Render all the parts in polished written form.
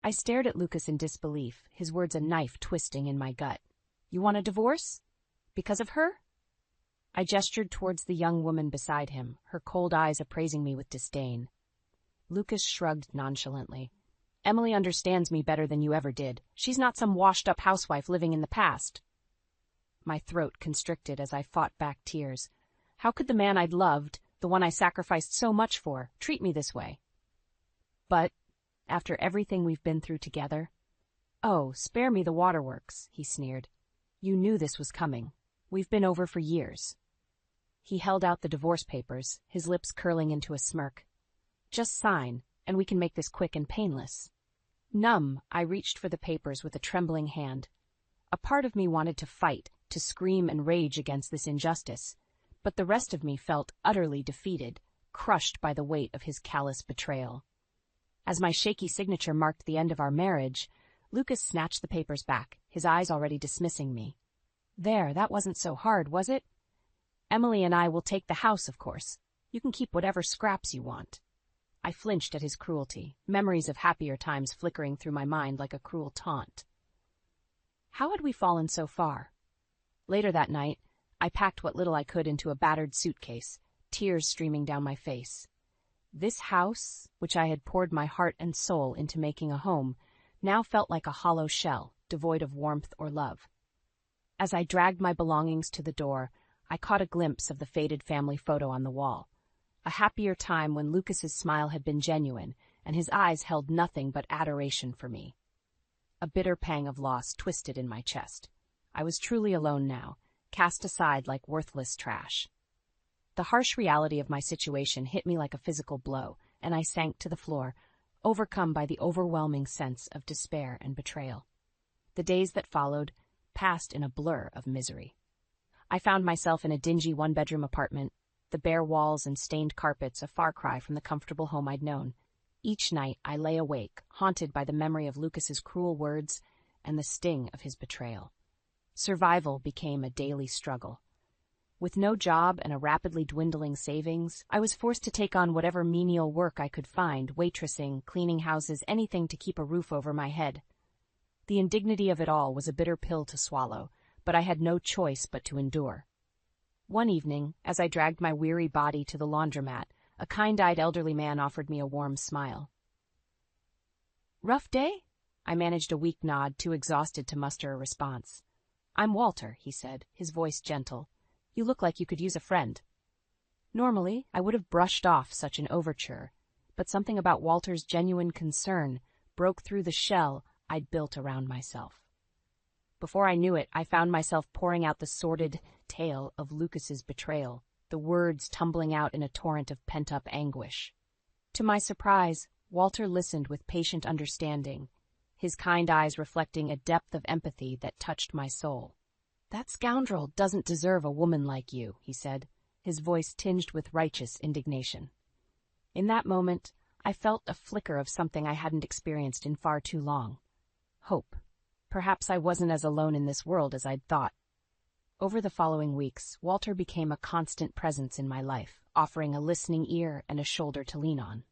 I stared at Lucas in disbelief, his words a knife twisting in my gut. You want a divorce? Because of her? I gestured towards the young woman beside him, her cold eyes appraising me with disdain. Lucas shrugged nonchalantly. Emily understands me better than you ever did. She's not some washed-up housewife living in the past. My throat constricted as I fought back tears. How could the man I'd loved, the one I sacrificed so much for, treat me this way? But, after everything we've been through together... Oh, spare me the waterworks, he sneered. You knew this was coming. We've been over for years. He held out the divorce papers, his lips curling into a smirk. Just sign, and we can make this quick and painless. Numb, I reached for the papers with a trembling hand. A part of me wanted to fight, to scream and rage against this injustice, but the rest of me felt utterly defeated, crushed by the weight of his callous betrayal. As my shaky signature marked the end of our marriage, Lucas snatched the papers back, his eyes already dismissing me. There, that wasn't so hard, was it? Emily and I will take the house, of course. You can keep whatever scraps you want. I flinched at his cruelty, memories of happier times flickering through my mind like a cruel taunt. How had we fallen so far? Later that night, I packed what little I could into a battered suitcase, tears streaming down my face. This house, which I had poured my heart and soul into making a home, now felt like a hollow shell, devoid of warmth or love. As I dragged my belongings to the door, I caught a glimpse of the faded family photo on the wall. A happier time when Lucas's smile had been genuine, and his eyes held nothing but adoration for me. A bitter pang of loss twisted in my chest. I was truly alone now, cast aside like worthless trash. The harsh reality of my situation hit me like a physical blow, and I sank to the floor, overcome by the overwhelming sense of despair and betrayal. The days that followed passed in a blur of misery. I found myself in a dingy one-bedroom apartment, the bare walls and stained carpets a far cry from the comfortable home I'd known. Each night I lay awake, haunted by the memory of Lucas's cruel words and the sting of his betrayal. Survival became a daily struggle. With no job and a rapidly dwindling savings, I was forced to take on whatever menial work I could find, waitressing, cleaning houses, anything to keep a roof over my head. The indignity of it all was a bitter pill to swallow, but I had no choice but to endure. One evening, as I dragged my weary body to the laundromat, a kind-eyed elderly man offered me a warm smile. Rough day? I managed a weak nod, too exhausted to muster a response. I'm Walter, he said, his voice gentle. You look like you could use a friend. Normally, I would have brushed off such an overture, but something about Walter's genuine concern broke through the shell I'd built around myself. Before I knew it, I found myself pouring out the sordid tale of Lucas's betrayal, the words tumbling out in a torrent of pent-up anguish. To my surprise, Walter listened with patient understanding, his kind eyes reflecting a depth of empathy that touched my soul. That scoundrel doesn't deserve a woman like you, he said, his voice tinged with righteous indignation. In that moment, I felt a flicker of something I hadn't experienced in far too long. Hope. Perhaps I wasn't as alone in this world as I'd thought. Over the following weeks, Walter became a constant presence in my life, offering a listening ear and a shoulder to lean on.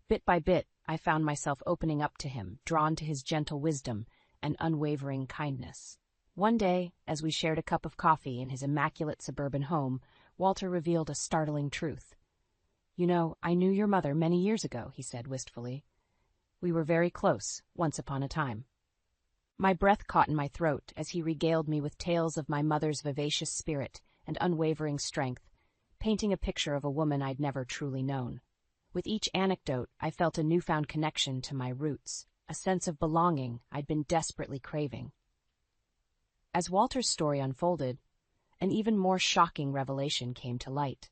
Bit by bit, I found myself opening up to him, drawn to his gentle wisdom and unwavering kindness. One day, as we shared a cup of coffee in his immaculate suburban home, Walter revealed a startling truth. You know, I knew your mother many years ago, he said wistfully. We were very close, once upon a time. My breath caught in my throat as he regaled me with tales of my mother's vivacious spirit and unwavering strength, painting a picture of a woman I'd never truly known. With each anecdote, I felt a newfound connection to my roots, a sense of belonging I'd been desperately craving. As Walter's story unfolded, an even more shocking revelation came to light.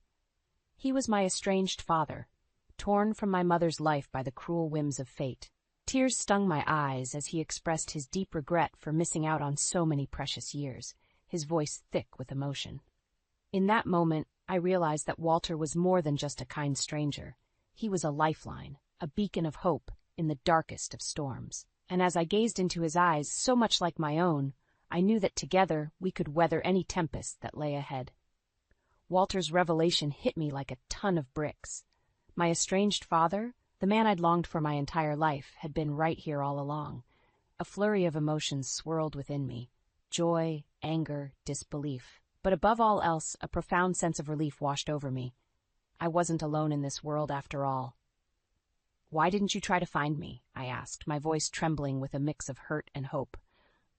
He was my estranged father, torn from my mother's life by the cruel whims of fate. Tears stung my eyes as he expressed his deep regret for missing out on so many precious years, his voice thick with emotion. In that moment, I realized that Walter was more than just a kind stranger. He was a lifeline, a beacon of hope in the darkest of storms. And as I gazed into his eyes, so much like my own, I knew that together we could weather any tempest that lay ahead. Walter's revelation hit me like a ton of bricks. My estranged father, The man I'd longed for my entire life had been right here all along. A flurry of emotions swirled within me. Joy, anger, disbelief. But above all else, a profound sense of relief washed over me. I wasn't alone in this world after all. "Why didn't you try to find me?" I asked, my voice trembling with a mix of hurt and hope.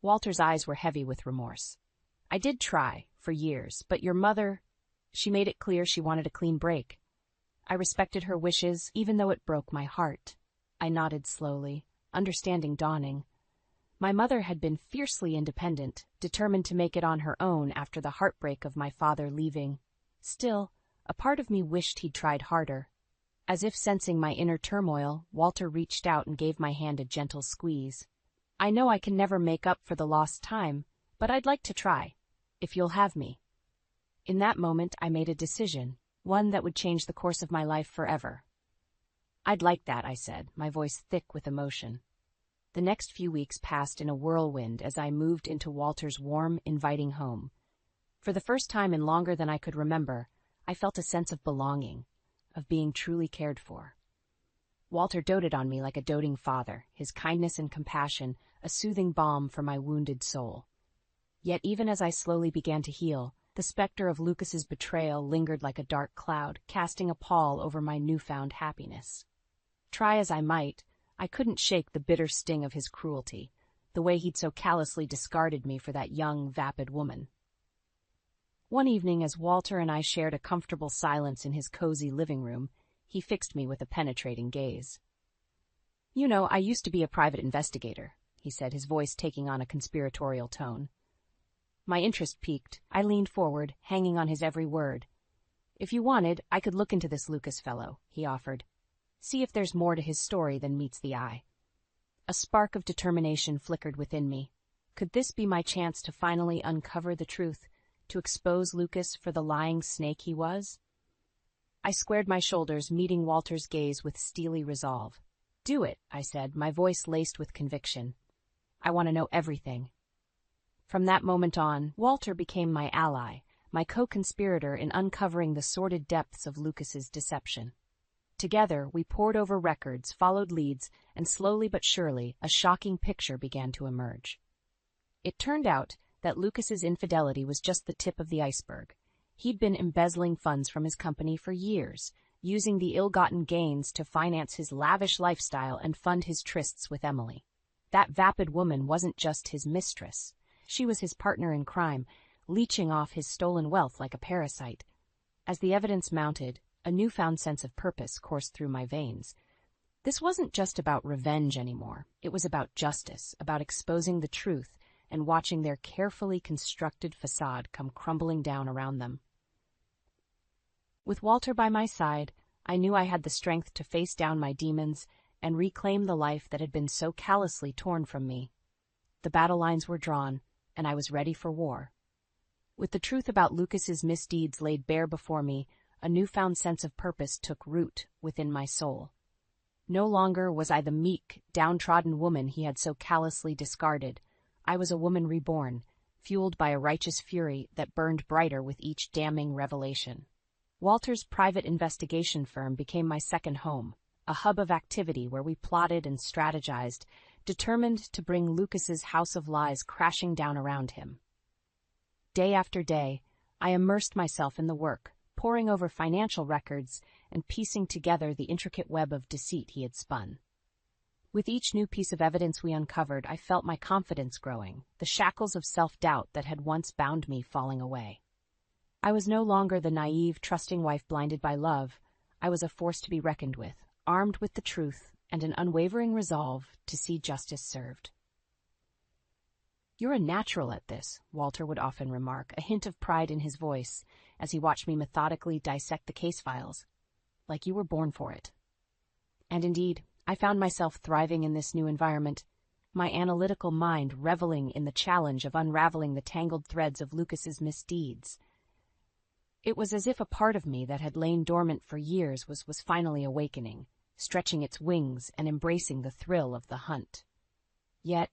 Walter's eyes were heavy with remorse. "I did try, for years, but your mother, she made it clear she wanted a clean break. I respected her wishes, even though it broke my heart." I nodded slowly, understanding dawning. My mother had been fiercely independent, determined to make it on her own after the heartbreak of my father leaving. Still, a part of me wished he'd tried harder. As if sensing my inner turmoil, Walter reached out and gave my hand a gentle squeeze. "I know I can never make up for the lost time, but I'd like to try, if you'll have me." In that moment, I made a decision, one that would change the course of my life forever. "I'd like that," I said, my voice thick with emotion. The next few weeks passed in a whirlwind as I moved into Walter's warm, inviting home. For the first time in longer than I could remember, I felt a sense of belonging, of being truly cared for. Walter doted on me like a doting father, his kindness and compassion a soothing balm for my wounded soul. Yet even as I slowly began to heal, the specter of Lucas's betrayal lingered like a dark cloud, casting a pall over my newfound happiness. Try as I might, I couldn't shake the bitter sting of his cruelty, the way he'd so callously discarded me for that young, vapid woman. One evening, as Walter and I shared a comfortable silence in his cozy living room, he fixed me with a penetrating gaze. "You know, I used to be a private investigator," he said, his voice taking on a conspiratorial tone. My interest piqued. I leaned forward, hanging on his every word. "If you wanted, I could look into this Lucas fellow," he offered. "See if there's more to his story than meets the eye." A spark of determination flickered within me. Could this be my chance to finally uncover the truth, to expose Lucas for the lying snake he was? I squared my shoulders, meeting Walter's gaze with steely resolve. "Do it," I said, my voice laced with conviction. "I want to know everything." From that moment on, Walter became my ally, my co-conspirator in uncovering the sordid depths of Lucas's deception. Together, we pored over records, followed leads, and slowly but surely, a shocking picture began to emerge. It turned out that Lucas's infidelity was just the tip of the iceberg. He'd been embezzling funds from his company for years, using the ill-gotten gains to finance his lavish lifestyle and fund his trysts with Emily. That vapid woman wasn't just his mistress. She was his partner in crime, leeching off his stolen wealth like a parasite. As the evidence mounted, a newfound sense of purpose coursed through my veins. This wasn't just about revenge anymore. It was about justice, about exposing the truth and watching their carefully constructed facade come crumbling down around them. With Walter by my side, I knew I had the strength to face down my demons and reclaim the life that had been so callously torn from me. The battle lines were drawn, and I was ready for war. With the truth about Lucas's misdeeds laid bare before me, a newfound sense of purpose took root within my soul. No longer was I the meek, downtrodden woman he had so callously discarded. I was a woman reborn, fueled by a righteous fury that burned brighter with each damning revelation. Walter's private investigation firm became my second home, a hub of activity where we plotted and strategized, determined to bring Lucas's house of lies crashing down around him. Day after day, I immersed myself in the work, poring over financial records and piecing together the intricate web of deceit he had spun. With each new piece of evidence we uncovered, I felt my confidence growing, the shackles of self-doubt that had once bound me falling away. I was no longer the naive, trusting wife blinded by love. I was a force to be reckoned with, armed with the truth and an unwavering resolve to see justice served. "You're a natural at this," Walter would often remark, a hint of pride in his voice, as he watched me methodically dissect the case files. "Like you were born for it." And indeed, I found myself thriving in this new environment, my analytical mind reveling in the challenge of unraveling the tangled threads of Lucas's misdeeds. It was as if a part of me that had lain dormant for years was finally awakening, stretching its wings and embracing the thrill of the hunt. Yet,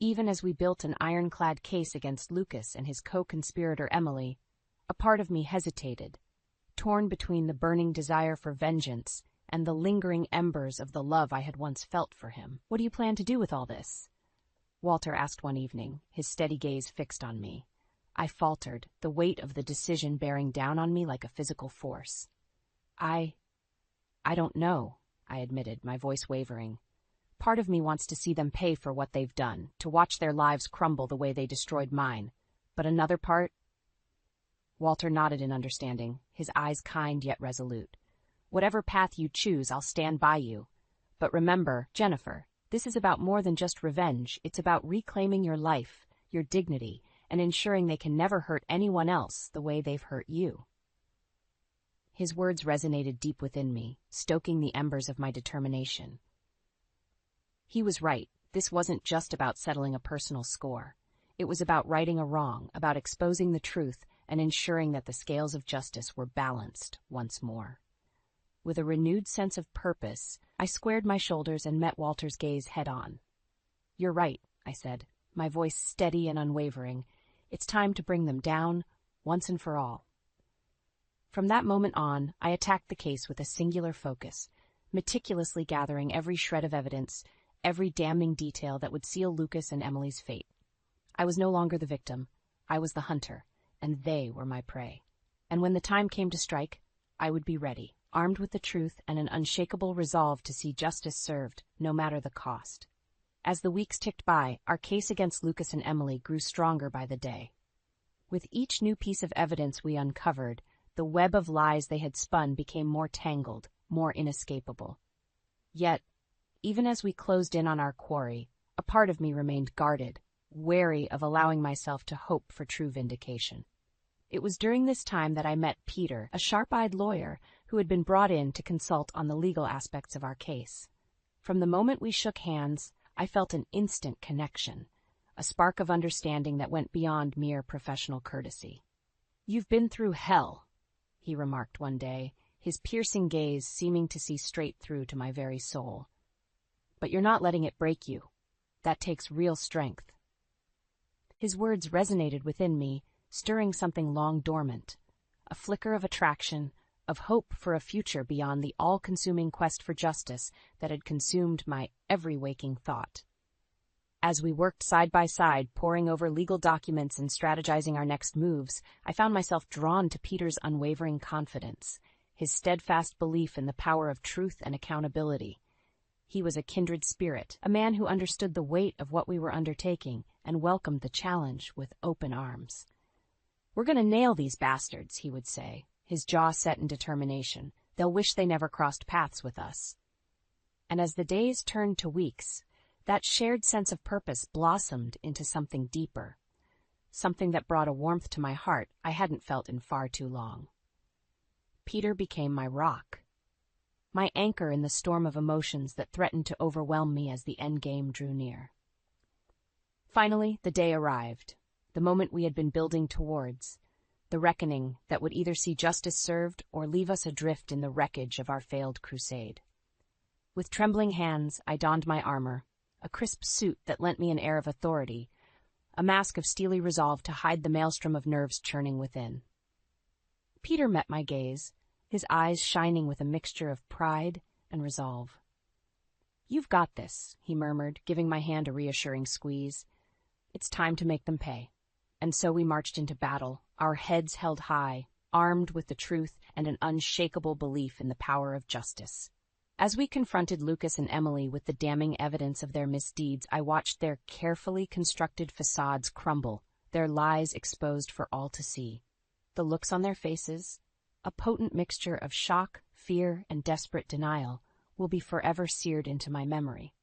even as we built an ironclad case against Lucas and his co-conspirator Emily, a part of me hesitated, torn between the burning desire for vengeance and the lingering embers of the love I had once felt for him. "What do you plan to do with all this?" Walter asked one evening, his steady gaze fixed on me. I faltered, the weight of the decision bearing down on me like a physical force. I don't know," I admitted, my voice wavering. "Part of me wants to see them pay for what they've done, to watch their lives crumble the way they destroyed mine. But another part—" Walter nodded in understanding, his eyes kind yet resolute. "Whatever path you choose, I'll stand by you. But remember, Jennifer, this is about more than just revenge. It's about reclaiming your life, your dignity, and ensuring they can never hurt anyone else the way they've hurt you." His words resonated deep within me, stoking the embers of my determination. He was right. This wasn't just about settling a personal score. It was about righting a wrong, about exposing the truth, and ensuring that the scales of justice were balanced once more. With a renewed sense of purpose, I squared my shoulders and met Walter's gaze head-on. "You're right," I said, my voice steady and unwavering. "It's time to bring them down, once and for all." From that moment on, I attacked the case with a singular focus, meticulously gathering every shred of evidence, every damning detail that would seal Lucas and Emily's fate. I was no longer the victim. I was the hunter, and they were my prey. And when the time came to strike, I would be ready, armed with the truth and an unshakable resolve to see justice served, no matter the cost. As the weeks ticked by, our case against Lucas and Emily grew stronger by the day. With each new piece of evidence we uncovered, the web of lies they had spun became more tangled, more inescapable. Yet, even as we closed in on our quarry, a part of me remained guarded, wary of allowing myself to hope for true vindication. It was during this time that I met Peter, a sharp-eyed lawyer who had been brought in to consult on the legal aspects of our case. From the moment we shook hands, I felt an instant connection, a spark of understanding that went beyond mere professional courtesy. "You've been through hell," he remarked one day, his piercing gaze seeming to see straight through to my very soul. "But you're not letting it break you. That takes real strength." His words resonated within me, stirring something long dormant, a flicker of attraction, of hope for a future beyond the all-consuming quest for justice that had consumed my every waking thought. As we worked side by side, poring over legal documents and strategizing our next moves, I found myself drawn to Peter's unwavering confidence, his steadfast belief in the power of truth and accountability. He was a kindred spirit, a man who understood the weight of what we were undertaking and welcomed the challenge with open arms. "We're going to nail these bastards," he would say, his jaw set in determination. "They'll wish they never crossed paths with us." And as the days turned to weeks, that shared sense of purpose blossomed into something deeper, something that brought a warmth to my heart I hadn't felt in far too long. Peter became my rock, my anchor in the storm of emotions that threatened to overwhelm me as the endgame drew near. Finally, the day arrived, the moment we had been building towards, the reckoning that would either see justice served or leave us adrift in the wreckage of our failed crusade. With trembling hands, I donned my armor, a crisp suit that lent me an air of authority, a mask of steely resolve to hide the maelstrom of nerves churning within. Peter met my gaze, his eyes shining with a mixture of pride and resolve. "You've got this," he murmured, giving my hand a reassuring squeeze. "It's time to make them pay." And so we marched into battle, our heads held high, armed with the truth and an unshakable belief in the power of justice. As we confronted Lucas and Emily with the damning evidence of their misdeeds, I watched their carefully constructed facades crumble, their lies exposed for all to see. The looks on their faces, a potent mixture of shock, fear, and desperate denial, will be forever seared into my memory.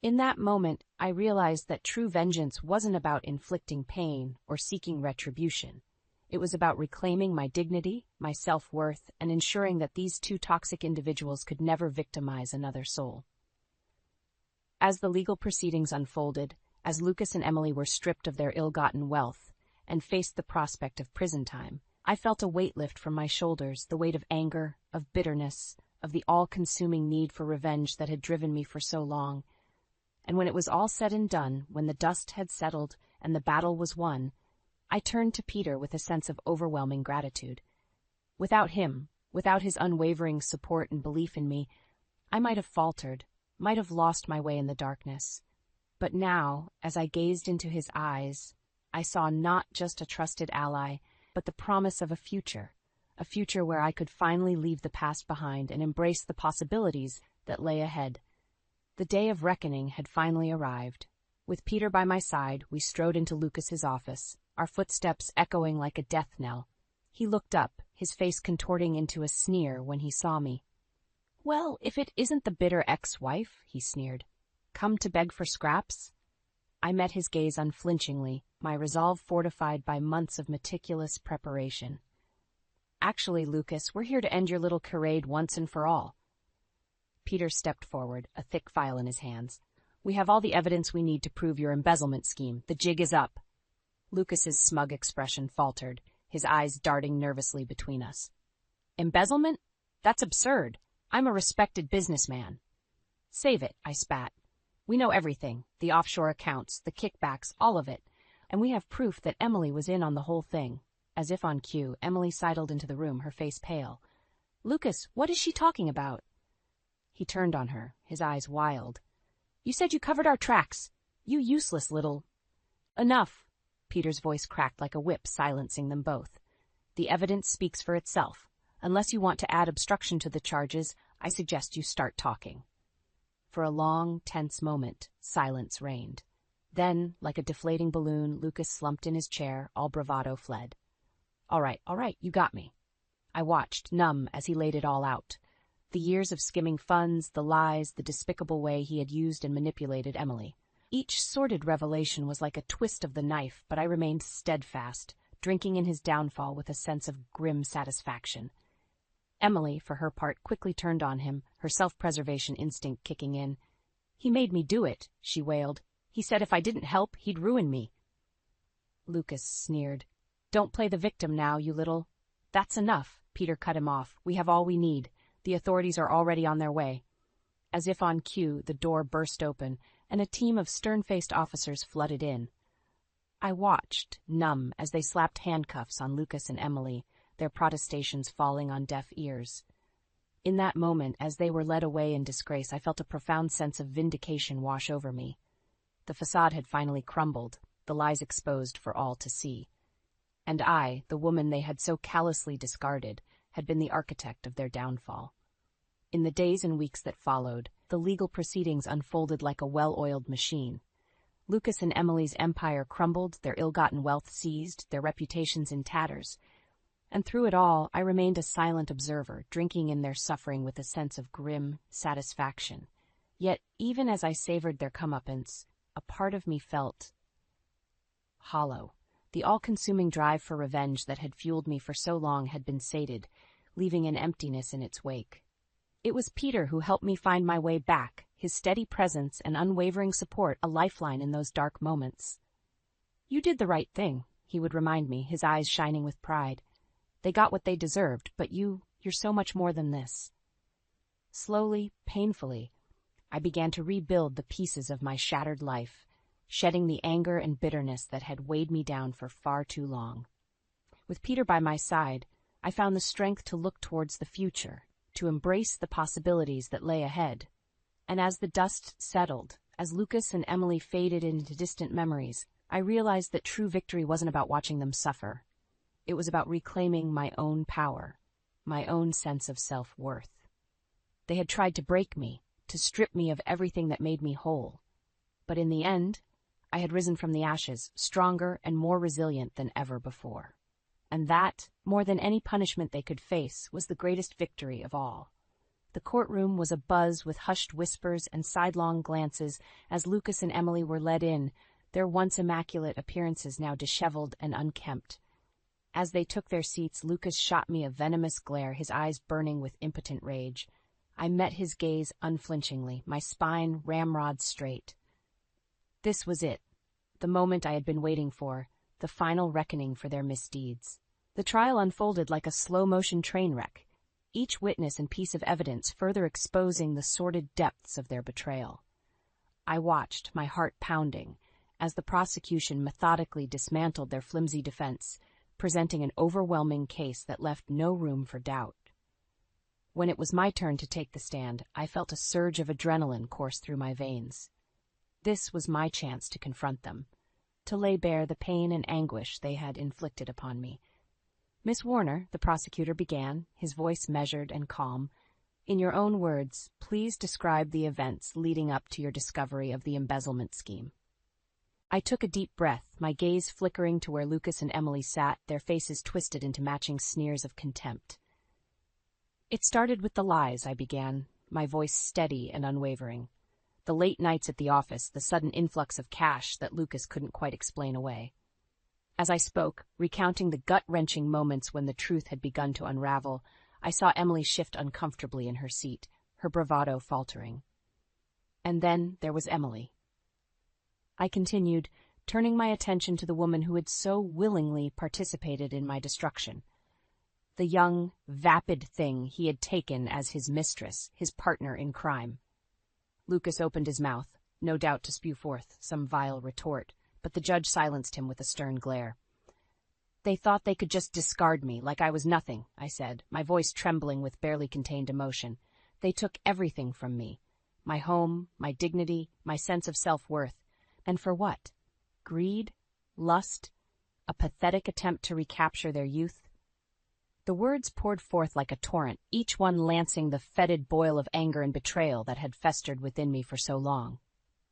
In that moment, I realized that true vengeance wasn't about inflicting pain or seeking retribution. It was about reclaiming my dignity, my self-worth, and ensuring that these two toxic individuals could never victimize another soul. As the legal proceedings unfolded, as Lucas and Emily were stripped of their ill-gotten wealth and faced the prospect of prison time, I felt a weight lift from my shoulders, the weight of anger, of bitterness, of the all-consuming need for revenge that had driven me for so long. And when it was all said and done, when the dust had settled and the battle was won, I turned to Peter with a sense of overwhelming gratitude. Without him, Without his unwavering support and belief in me, I might have faltered, might have lost my way in the darkness. But now, as I gazed into his eyes, I saw not just a trusted ally, but the promise of a future where I could finally leave the past behind and embrace the possibilities that lay ahead. The day of reckoning had finally arrived. With Peter by my side, we strode into Lucas's office, our footsteps echoing like a death knell. He looked up, his face contorting into a sneer when he saw me. "Well, if it isn't the bitter ex-wife," he sneered. "Come to beg for scraps?" I met his gaze unflinchingly, my resolve fortified by months of meticulous preparation. "Actually, Lucas, we're here to end your little charade once and for all." Peter stepped forward, a thick file in his hands. "We have all the evidence we need to prove your embezzlement scheme. The jig is up." Lucas's smug expression faltered, his eyes darting nervously between us. "Embezzlement? That's absurd. I'm a respected businessman." "Save it," I spat. "We know everything, the offshore accounts, the kickbacks, all of it. And we have proof that Emily was in on the whole thing." As if on cue, Emily sidled into the room, her face pale. "Lucas, what is she talking about?" He turned on her, his eyes wild. "You said you covered our tracks. You useless little—" "Enough." Peter's voice cracked like a whip, silencing them both. "The evidence speaks for itself. Unless you want to add obstruction to the charges, I suggest you start talking." For a long, tense moment, silence reigned. Then, like a deflating balloon, Lucas slumped in his chair, all bravado fled. All right, you got me." I watched, numb, as he laid it all out. The years of skimming funds, the lies, the despicable way he had used and manipulated Emily. Each sordid revelation was like a twist of the knife, but I remained steadfast, drinking in his downfall with a sense of grim satisfaction. Emily, for her part, quickly turned on him, her self-preservation instinct kicking in. "He made me do it," she wailed. "He said if I didn't help, he'd ruin me." Lucas sneered. "Don't play the victim now, you little—" "That's enough," Peter cut him off. "We have all we need. The authorities are already on their way." As if on cue, the door burst open, and a team of stern-faced officers flooded in. I watched, numb, as they slapped handcuffs on Lucas and Emily, their protestations falling on deaf ears. In that moment, as they were led away in disgrace, I felt a profound sense of vindication wash over me. The facade had finally crumbled, the lies exposed for all to see. And I, the woman they had so callously discarded, had been the architect of their downfall. In the days and weeks that followed, the legal proceedings unfolded like a well-oiled machine. Lucas and Emily's empire crumbled, their ill-gotten wealth seized, their reputations in tatters. And through it all, I remained a silent observer, drinking in their suffering with a sense of grim satisfaction. Yet, even as I savored their comeuppance, a part of me felt hollow. The all-consuming drive for revenge that had fueled me for so long had been sated, leaving an emptiness in its wake. It was Peter who helped me find my way back, his steady presence and unwavering support a lifeline in those dark moments. "You did the right thing," he would remind me, his eyes shining with pride. "They got what they deserved, but you're so much more than this." Slowly, painfully, I began to rebuild the pieces of my shattered life, shedding the anger and bitterness that had weighed me down for far too long. With Peter by my side, I found the strength to look towards the future, to embrace the possibilities that lay ahead. And as the dust settled, as Lucas and Emily faded into distant memories, I realized that true victory wasn't about watching them suffer. It was about reclaiming my own power, my own sense of self-worth. They had tried to break me, to strip me of everything that made me whole. But in the end, I had risen from the ashes, stronger and more resilient than ever before. And that, more than any punishment they could face, was the greatest victory of all. The courtroom was abuzz with hushed whispers and sidelong glances as Lucas and Emily were led in, their once immaculate appearances now disheveled and unkempt. As they took their seats, Lucas shot me a venomous glare, his eyes burning with impotent rage. I met his gaze unflinchingly, my spine ramrod straight. This was it, the moment I had been waiting for, the final reckoning for their misdeeds. The trial unfolded like a slow-motion train wreck, each witness and piece of evidence further exposing the sordid depths of their betrayal. I watched, my heart pounding, as the prosecution methodically dismantled their flimsy defense, presenting an overwhelming case that left no room for doubt. When it was my turn to take the stand, I felt a surge of adrenaline course through my veins. This was my chance to confront them, to lay bare the pain and anguish they had inflicted upon me. "Miss Warner," the prosecutor began, his voice measured and calm, "in your own words, please describe the events leading up to your discovery of the embezzlement scheme." I took a deep breath, my gaze flickering to where Lucas and Emily sat, their faces twisted into matching sneers of contempt. "It started with the lies," I began, my voice steady and unwavering. The late nights at the office, the sudden influx of cash that Lucas couldn't quite explain away. As I spoke, recounting the gut-wrenching moments when the truth had begun to unravel, I saw Emily shift uncomfortably in her seat, her bravado faltering. And then there was Emily. I continued, turning my attention to the woman who had so willingly participated in my destruction. The young, vapid thing he had taken as his mistress, his partner in crime. Lucas opened his mouth, no doubt to spew forth some vile retort, but the judge silenced him with a stern glare. "They thought they could just discard me, like I was nothing," I said, my voice trembling with barely contained emotion. "They took everything from me. My home, my dignity, my sense of self-worth. And for what? Greed? Lust? A pathetic attempt to recapture their youth?" The words poured forth like a torrent, each one lancing the fetid boil of anger and betrayal that had festered within me for so long.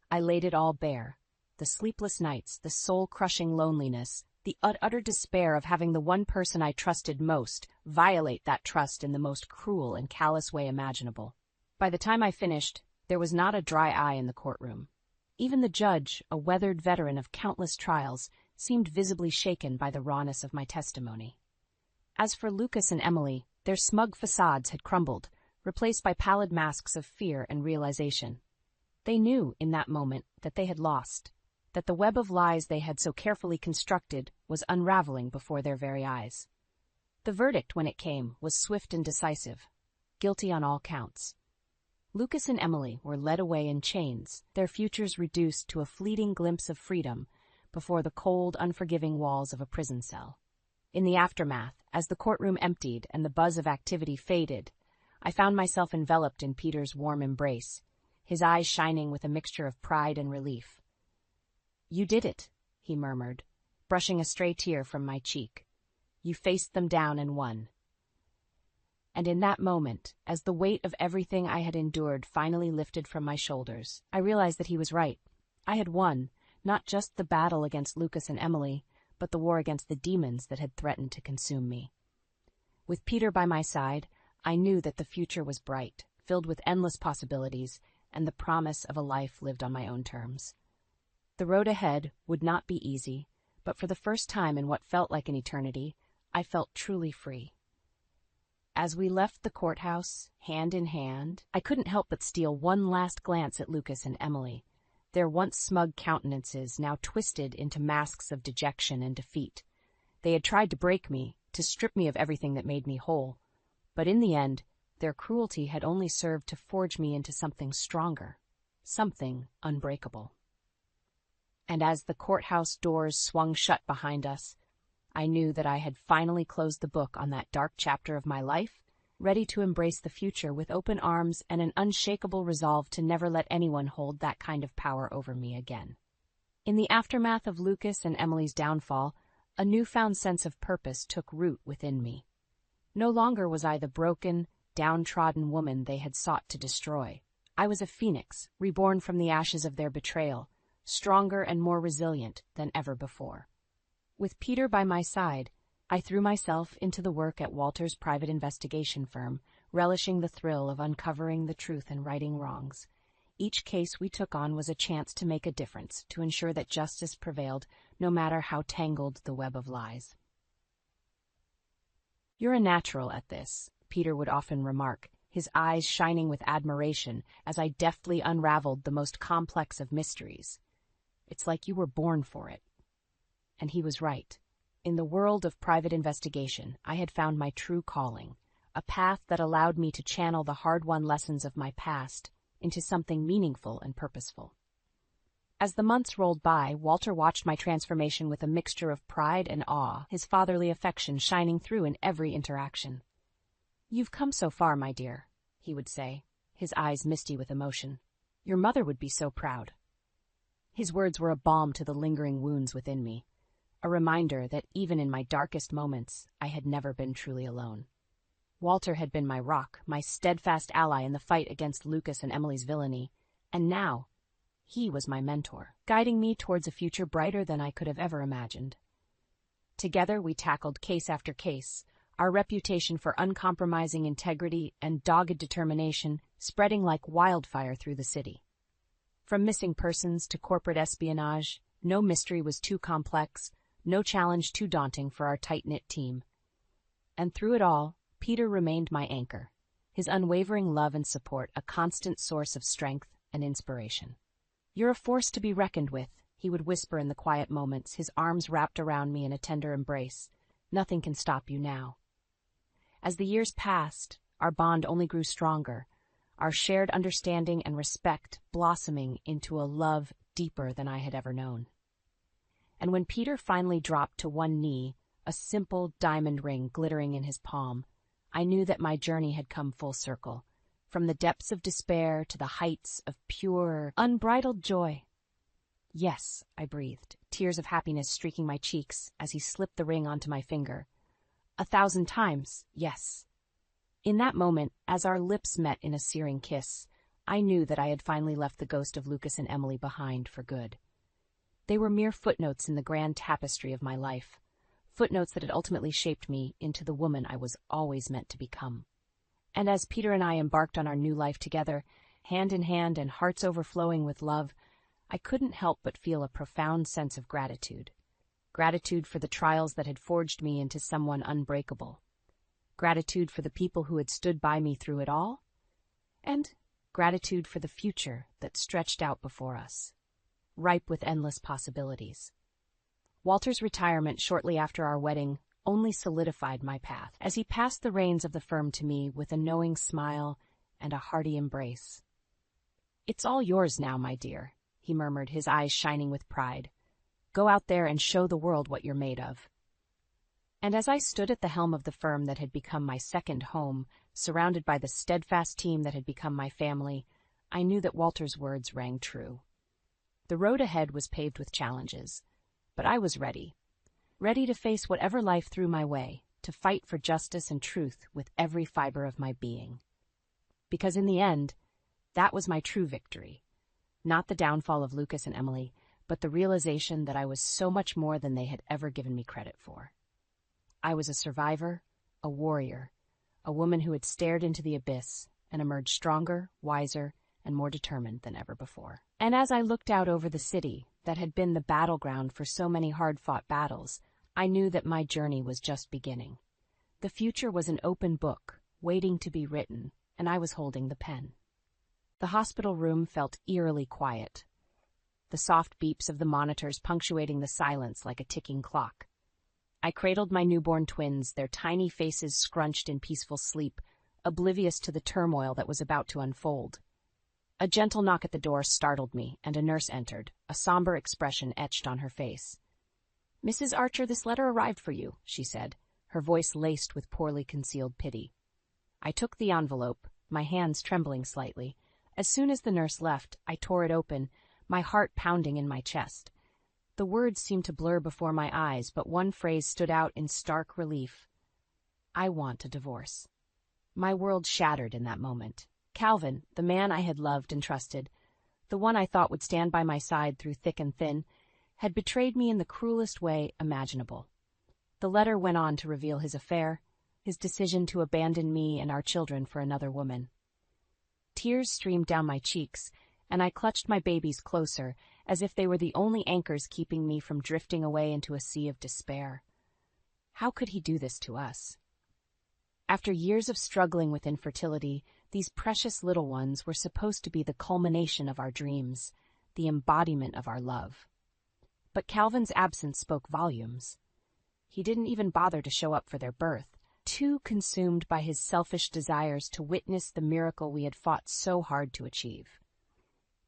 I laid it all bare. The sleepless nights, the soul-crushing loneliness, the utter despair of having the one person I trusted most violate that trust in the most cruel and callous way imaginable. By the time I finished, there was not a dry eye in the courtroom. Even the judge, a weathered veteran of countless trials, seemed visibly shaken by the rawness of my testimony. As for Lucas and Emily, their smug facades had crumbled, replaced by pallid masks of fear and realization. They knew, in that moment, that they had lost, that the web of lies they had so carefully constructed was unraveling before their very eyes. The verdict, when it came, was swift and decisive. Guilty on all counts. Lucas and Emily were led away in chains, their futures reduced to a fleeting glimpse of freedom before the cold, unforgiving walls of a prison cell. In the aftermath, as the courtroom emptied and the buzz of activity faded, I found myself enveloped in Peter's warm embrace, his eyes shining with a mixture of pride and relief. "You did it," he murmured, brushing a stray tear from my cheek. "You faced them down and won." And in that moment, as the weight of everything I had endured finally lifted from my shoulders, I realized that he was right. I had won, not just the battle against Lucas and Emily, but the war against the demons that had threatened to consume me. With Peter by my side, I knew that the future was bright, filled with endless possibilities, and the promise of a life lived on my own terms. The road ahead would not be easy, but for the first time in what felt like an eternity, I felt truly free. As we left the courthouse, hand in hand, I couldn't help but steal one last glance at Lucas and Emily, their once smug countenances now twisted into masks of dejection and defeat. They had tried to break me, to strip me of everything that made me whole, but in the end, their cruelty had only served to forge me into something stronger, something unbreakable. And as the courthouse doors swung shut behind us, I knew that I had finally closed the book on that dark chapter of my life, ready to embrace the future with open arms and an unshakable resolve to never let anyone hold that kind of power over me again. In the aftermath of Lucas and Emily's downfall, a newfound sense of purpose took root within me. No longer was I the broken, downtrodden woman they had sought to destroy. I was a phoenix, reborn from the ashes of their betrayal, stronger and more resilient than ever before. With Peter by my side, I threw myself into the work at Walter's private investigation firm, relishing the thrill of uncovering the truth and righting wrongs. Each case we took on was a chance to make a difference, to ensure that justice prevailed, no matter how tangled the web of lies. "You're a natural at this," Peter would often remark, his eyes shining with admiration as I deftly unraveled the most complex of mysteries. "It's like you were born for it." And he was right. In the world of private investigation, I had found my true calling, a path that allowed me to channel the hard-won lessons of my past into something meaningful and purposeful. As the months rolled by, Walter watched my transformation with a mixture of pride and awe, his fatherly affection shining through in every interaction. "You've come so far, my dear," he would say, his eyes misty with emotion. "Your mother would be so proud." His words were a balm to the lingering wounds within me, a reminder that even in my darkest moments, I had never been truly alone. Walter had been my rock, my steadfast ally in the fight against Lucas and Emily's villainy, and now he was my mentor, guiding me towards a future brighter than I could have ever imagined. Together we tackled case after case, our reputation for uncompromising integrity and dogged determination spreading like wildfire through the city. From missing persons to corporate espionage, no mystery was too complex, no challenge too daunting for our tight-knit team. And through it all, Peter remained my anchor, his unwavering love and support a constant source of strength and inspiration. "You're a force to be reckoned with," he would whisper in the quiet moments, his arms wrapped around me in a tender embrace. "Nothing can stop you now." As the years passed, our bond only grew stronger, our shared understanding and respect blossoming into a love deeper than I had ever known. And when Peter finally dropped to one knee, a simple diamond ring glittering in his palm, I knew that my journey had come full circle, from the depths of despair to the heights of pure, unbridled joy. "Yes," I breathed, tears of happiness streaking my cheeks as he slipped the ring onto my finger. 1,000 times, yes. In that moment, as our lips met in a searing kiss, I knew that I had finally left the ghost of Lucas and Emily behind for good. They were mere footnotes in the grand tapestry of my life, footnotes that had ultimately shaped me into the woman I was always meant to become. And as Peter and I embarked on our new life together, hand in hand and hearts overflowing with love, I couldn't help but feel a profound sense of gratitude. Gratitude for the trials that had forged me into someone unbreakable. Gratitude for the people who had stood by me through it all. And gratitude for the future that stretched out before us, ripe with endless possibilities. Walter's retirement shortly after our wedding only solidified my path, as he passed the reins of the firm to me with a knowing smile and a hearty embrace. "It's all yours now, my dear," he murmured, his eyes shining with pride. "Go out there and show the world what you're made of." And as I stood at the helm of the firm that had become my second home, surrounded by the steadfast team that had become my family, I knew that Walter's words rang true. The road ahead was paved with challenges, but I was ready to face whatever life threw my way, to fight for justice and truth with every fiber of my being. Because in the end, that was my true victory. Not the downfall of Lucas and Emily, but the realization that I was so much more than they had ever given me credit for. I was a survivor, a warrior, a woman who had stared into the abyss and emerged stronger, wiser, and more determined than ever before. And as I looked out over the city that had been the battleground for so many hard-fought battles, I knew that my journey was just beginning. The future was an open book, waiting to be written, and I was holding the pen. The hospital room felt eerily quiet, the soft beeps of the monitors punctuating the silence like a ticking clock. I cradled my newborn twins, their tiny faces scrunched in peaceful sleep, oblivious to the turmoil that was about to unfold. A gentle knock at the door startled me, and a nurse entered, a somber expression etched on her face. "Mrs. Archer, this letter arrived for you," she said, her voice laced with poorly concealed pity. I took the envelope, my hands trembling slightly. As soon as the nurse left, I tore it open, my heart pounding in my chest. The words seemed to blur before my eyes, but one phrase stood out in stark relief. "I want a divorce." My world shattered in that moment. Calvin, the man I had loved and trusted, the one I thought would stand by my side through thick and thin, had betrayed me in the cruelest way imaginable. The letter went on to reveal his affair, his decision to abandon me and our children for another woman. Tears streamed down my cheeks, and I clutched my babies closer, as if they were the only anchors keeping me from drifting away into a sea of despair. How could he do this to us? After years of struggling with infertility, these precious little ones were supposed to be the culmination of our dreams, the embodiment of our love. But Calvin's absence spoke volumes. He didn't even bother to show up for their birth, too consumed by his selfish desires to witness the miracle we had fought so hard to achieve.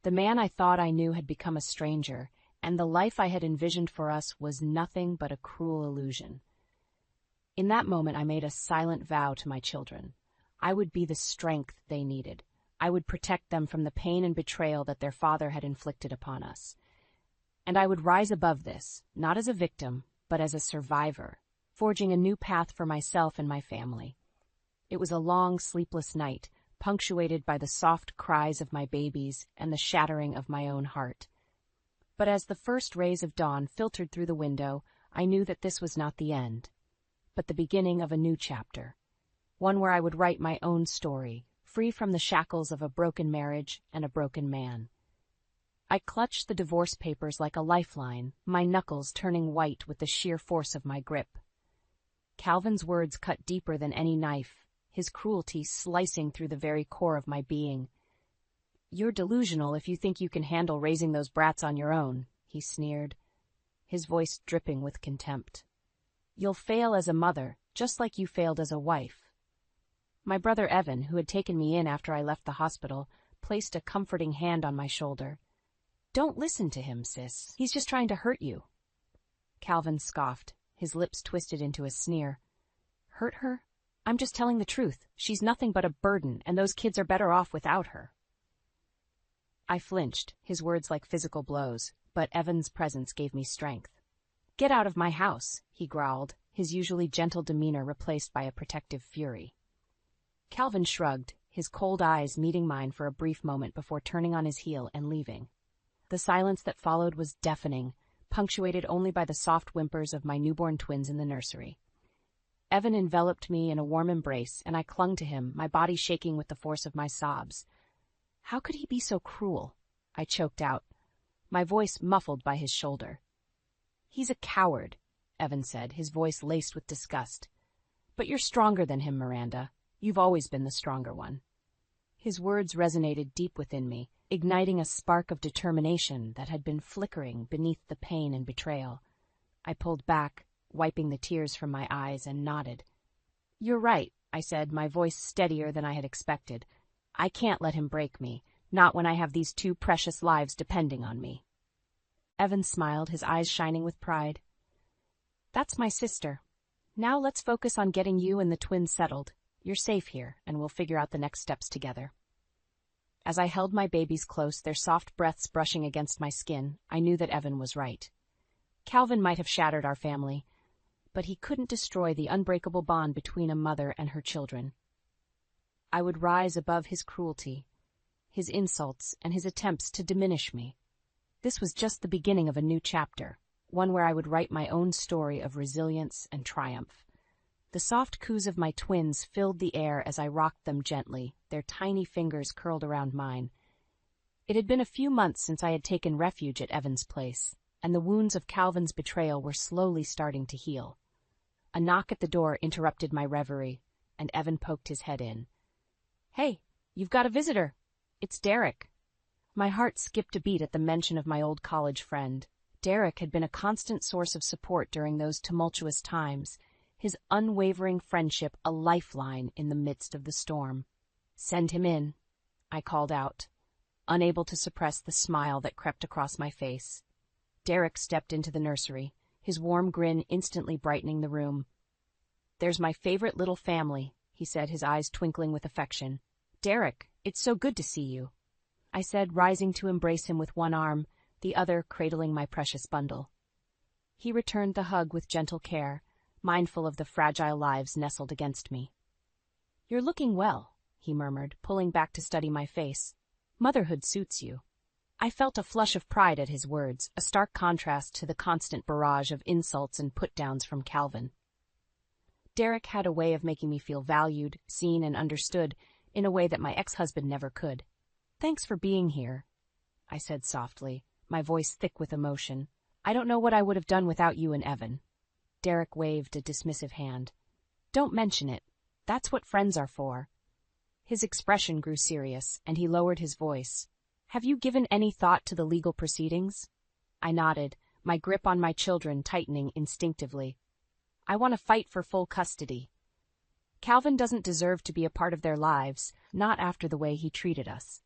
The man I thought I knew had become a stranger, and the life I had envisioned for us was nothing but a cruel illusion. In that moment I made a silent vow to my children, I would be the strength they needed. I would protect them from the pain and betrayal that their father had inflicted upon us. And I would rise above this, not as a victim, but as a survivor, forging a new path for myself and my family. It was a long, sleepless night, punctuated by the soft cries of my babies and the shattering of my own heart. But as the first rays of dawn filtered through the window, I knew that this was not the end, but the beginning of a new chapter, one where I would write my own story, free from the shackles of a broken marriage and a broken man. I clutched the divorce papers like a lifeline, my knuckles turning white with the sheer force of my grip. Calvin's words cut deeper than any knife, his cruelty slicing through the very core of my being. "You're delusional if you think you can handle raising those brats on your own," he sneered, his voice dripping with contempt. "You'll fail as a mother, just like you failed as a wife." My brother Evan, who had taken me in after I left the hospital, placed a comforting hand on my shoulder. "Don't listen to him, sis. He's just trying to hurt you." Calvin scoffed, his lips twisted into a sneer. "Hurt her? I'm just telling the truth. She's nothing but a burden, and those kids are better off without her." I flinched, his words like physical blows, but Evan's presence gave me strength. "Get out of my house," he growled, his usually gentle demeanor replaced by a protective fury. Calvin shrugged, his cold eyes meeting mine for a brief moment before turning on his heel and leaving. The silence that followed was deafening, punctuated only by the soft whimpers of my newborn twins in the nursery. Evan enveloped me in a warm embrace, and I clung to him, my body shaking with the force of my sobs. How could he be so cruel? I choked out, my voice muffled by his shoulder. "He's a coward," Evan said, his voice laced with disgust. "But you're stronger than him, Miranda. You've always been the stronger one." His words resonated deep within me, igniting a spark of determination that had been flickering beneath the pain and betrayal. I pulled back, wiping the tears from my eyes, and nodded. "You're right," I said, my voice steadier than I had expected. "I can't let him break me, not when I have these two precious lives depending on me." Evan smiled, his eyes shining with pride. "That's my sister. Now let's focus on getting you and the twins settled. You're safe here, and we'll figure out the next steps together." As I held my babies close, their soft breaths brushing against my skin, I knew that Evan was right. Calvin might have shattered our family, but he couldn't destroy the unbreakable bond between a mother and her children. I would rise above his cruelty, his insults, and his attempts to diminish me. This was just the beginning of a new chapter, one where I would write my own story of resilience and triumph. The soft coos of my twins filled the air as I rocked them gently, their tiny fingers curled around mine. It had been a few months since I had taken refuge at Evan's place, and the wounds of Calvin's betrayal were slowly starting to heal. A knock at the door interrupted my reverie, and Evan poked his head in. "Hey, you've got a visitor. It's Derek." My heart skipped a beat at the mention of my old college friend. Derek had been a constant source of support during those tumultuous times, his unwavering friendship a lifeline in the midst of the storm. "Send him in," I called out, unable to suppress the smile that crept across my face. Derek stepped into the nursery, his warm grin instantly brightening the room. "There's my favorite little family," he said, his eyes twinkling with affection. "Derek, it's so good to see you," I said, rising to embrace him with one arm, the other cradling my precious bundle. He returned the hug with gentle care, mindful of the fragile lives nestled against me. "You're looking well," he murmured, pulling back to study my face. "Motherhood suits you." I felt a flush of pride at his words, a stark contrast to the constant barrage of insults and put-downs from Calvin. Derek had a way of making me feel valued, seen, and understood in a way that my ex-husband never could. "Thanks for being here," I said softly, my voice thick with emotion. "I don't know what I would have done without you and Evan." Derek waved a dismissive hand. "Don't mention it. That's what friends are for." His expression grew serious, and he lowered his voice. "Have you given any thought to the legal proceedings?" I nodded, my grip on my children tightening instinctively. "I want to fight for full custody. Calvin doesn't deserve to be a part of their lives, not after the way he treated us."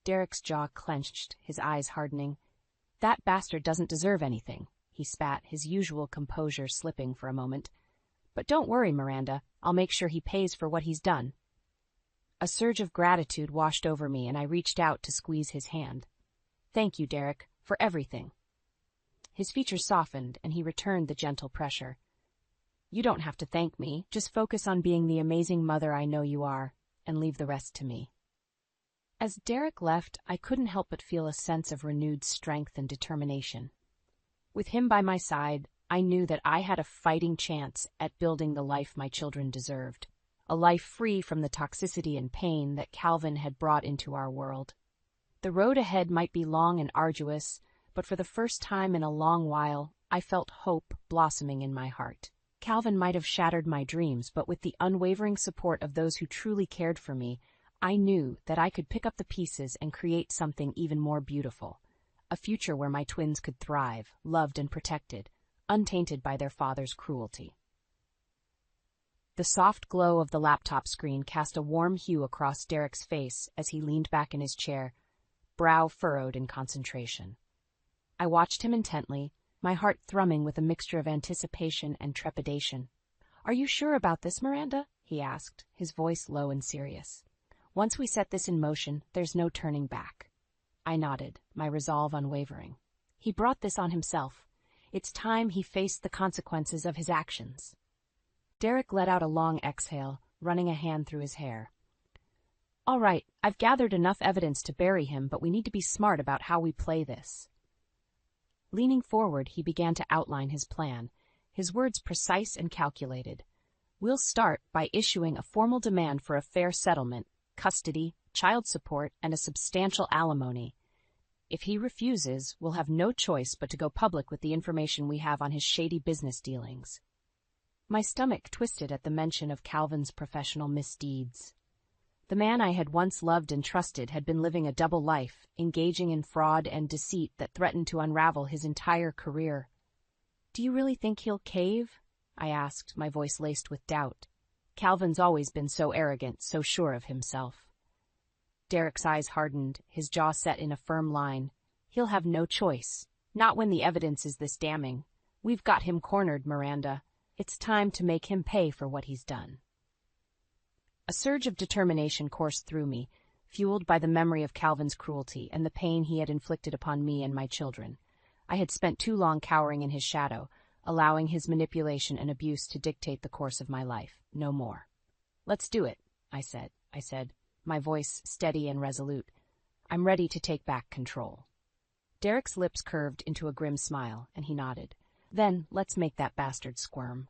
Derek's jaw clenched, his eyes hardening. "That bastard doesn't deserve anything," he spat, his usual composure slipping for a moment. "But don't worry, Miranda. I'll make sure he pays for what he's done." A surge of gratitude washed over me, and I reached out to squeeze his hand. "Thank you, Derek, for everything." His features softened, and he returned the gentle pressure. "You don't have to thank me. Just focus on being the amazing mother I know you are, and leave the rest to me." As Derek left, I couldn't help but feel a sense of renewed strength and determination. With him by my side, I knew that I had a fighting chance at building the life my children deserved, a life free from the toxicity and pain that Calvin had brought into our world. The road ahead might be long and arduous, but for the first time in a long while, I felt hope blossoming in my heart. Calvin might have shattered my dreams, but with the unwavering support of those who truly cared for me, I knew that I could pick up the pieces and create something even more beautiful, a future where my twins could thrive, loved and protected, untainted by their father's cruelty. The soft glow of the laptop screen cast a warm hue across Derek's face as he leaned back in his chair, brow furrowed in concentration. I watched him intently, my heart thrumming with a mixture of anticipation and trepidation. "Are you sure about this, Miranda?" he asked, his voice low and serious. "Once we set this in motion, there's no turning back." I nodded, my resolve unwavering. He brought this on himself. It's time he faced the consequences of his actions. Derek let out a long exhale, running a hand through his hair. "All right, I've gathered enough evidence to bury him, but we need to be smart about how we play this." Leaning forward, he began to outline his plan, his words precise and calculated. "We'll start by issuing a formal demand for a fair settlement, custody, child support, and a substantial alimony. If he refuses, we'll have no choice but to go public with the information we have on his shady business dealings." My stomach twisted at the mention of Calvin's professional misdeeds. The man I had once loved and trusted had been living a double life, engaging in fraud and deceit that threatened to unravel his entire career. "Do you really think he'll cave?" I asked, my voice laced with doubt. Calvin's always been so arrogant, so sure of himself. Derek's eyes hardened, his jaw set in a firm line. "He'll have no choice. Not when the evidence is this damning. We've got him cornered, Miranda. It's time to make him pay for what he's done." A surge of determination coursed through me, fueled by the memory of Calvin's cruelty and the pain he had inflicted upon me and my children. I had spent too long cowering in his shadow, allowing his manipulation and abuse to dictate the course of my life. No more. "Let's do it," I said, my voice steady and resolute. "I'm ready to take back control." Derek's lips curved into a grim smile, and he nodded. "Then let's make that bastard squirm."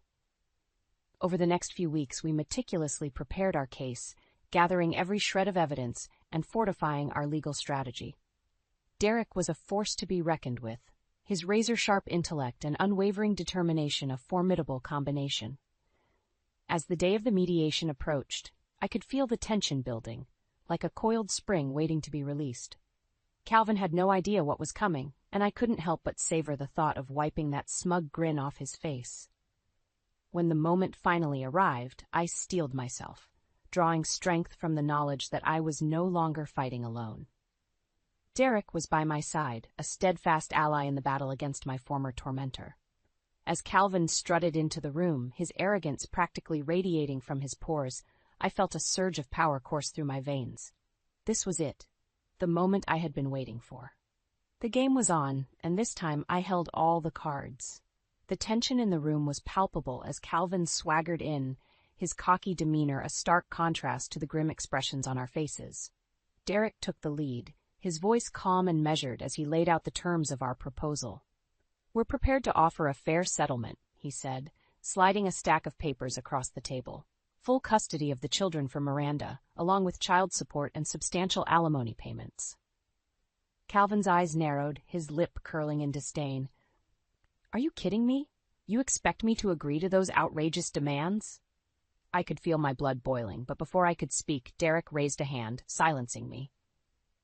Over the next few weeks, we meticulously prepared our case, gathering every shred of evidence and fortifying our legal strategy. Derek was a force to be reckoned with, his razor-sharp intellect and unwavering determination a formidable combination. As the day of the mediation approached, I could feel the tension building, like a coiled spring waiting to be released. Calvin had no idea what was coming, and I couldn't help but savor the thought of wiping that smug grin off his face. When the moment finally arrived, I steeled myself, drawing strength from the knowledge that I was no longer fighting alone. Derek was by my side, a steadfast ally in the battle against my former tormentor. As Calvin strutted into the room, his arrogance practically radiating from his pores, I felt a surge of power course through my veins. This was it, the moment I had been waiting for. The game was on, and this time I held all the cards. The tension in the room was palpable as Calvin swaggered in, his cocky demeanor a stark contrast to the grim expressions on our faces. Derek took the lead, his voice calm and measured as he laid out the terms of our proposal. "We're prepared to offer a fair settlement," he said, sliding a stack of papers across the table. "Full custody of the children for Miranda, along with child support and substantial alimony payments." Calvin's eyes narrowed, his lip curling in disdain. "Are you kidding me? You expect me to agree to those outrageous demands?" I could feel my blood boiling, but before I could speak, Derek raised a hand, silencing me.